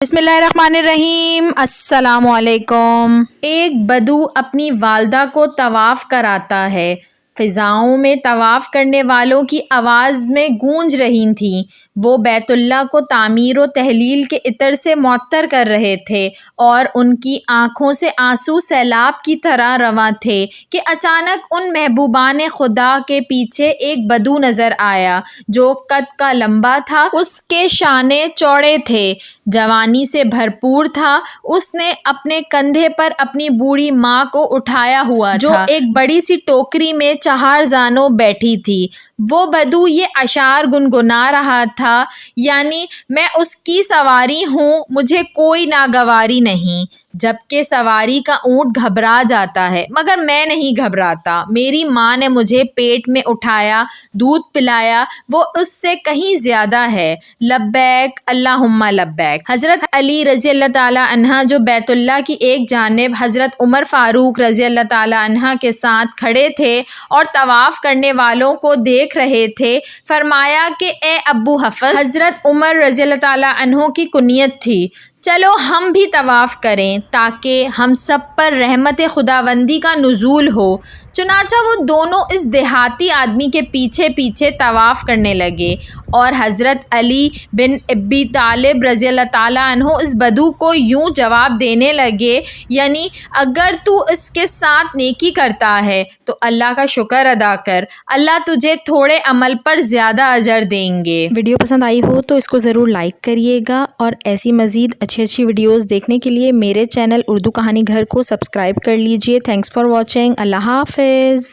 बिस्मिल्लाहिर्रहमानिर्रहीम। अस्सलाम वालेकुम। एक बदू अपनी वालदा को तवाफ़ कराता है। फ़िज़ाओं में तवाफ़ करने वालों की आवाज़ में गूंज रही थीं। वो बैतुल्लाह को तामीर व तहलील के इतर से मुअत्तर कर रहे थे और उनकी आँखों से आंसू सैलाब की तरह रवां थे कि अचानक उन महबूबान खुदा के पीछे एक बदू नज़र आया जो कद का लंबा था, उसके शाने चौड़े थे, जवानी से भरपूर था। उसने अपने कंधे पर अपनी बूढ़ी माँ को उठाया हुआ जो एक बड़ी सी टोकरी में चहारजानो बैठी थी। वो बदू ये अशार गुनगुना रहा था, यानी मैं उसकी सवारी हूँ, मुझे कोई नागवारी नहीं। जबकि सवारी का ऊँट घबरा जाता है मगर मैं नहीं घबराता। मेरी माँ ने मुझे पेट में उठाया, दूध पिलाया, वो उससे कहीं ज़्यादा है। लब्बैक अल्लाहुम्मा लब्बैक। हज़रत अली रज़ी अल्लाह ताला अन्हा जो बैतुल्लाह की एक जानिब हज़रत उमर फ़ारूक रज़ी अल्लाह ताला अन्हा के साथ खड़े थे और तवाफ़ करने वालों को देख रहे थे, फरमाया कि ए अब्बू हफ़्ज़, हज़रत उमर रज़ी अल्लाह ताला अन्हों की कुनियत थी, चलो हम भी तवाफ़ करें ताकि हम सब पर रहमत खुदावंदी का नुज़ूल हो। चुनाचा वो दोनों इस देहाती आदमी के पीछे पीछे तवाफ़ करने लगे और हज़रत अली बिन अबी तालिब रज़ी अल्लाह ताला अन्हो इस बदू को यूँ जवाब देने लगे, यानी अगर तू इसके साथ नेकी करता है तो अल्लाह का शुक्र अदा कर, अल्लाह तुझे थोड़े अमल पर ज़्यादा अजर देंगे। वीडियो पसंद आई हो तो इसको ज़रूर लाइक करिएगा और ऐसी मज़ीद अच्छी वीडियोस देखने के लिए मेरे चैनल उर्दू कहानी घर को सब्सक्राइब कर लीजिए। Thanks for watching. अल्लाह हाफ़िज़।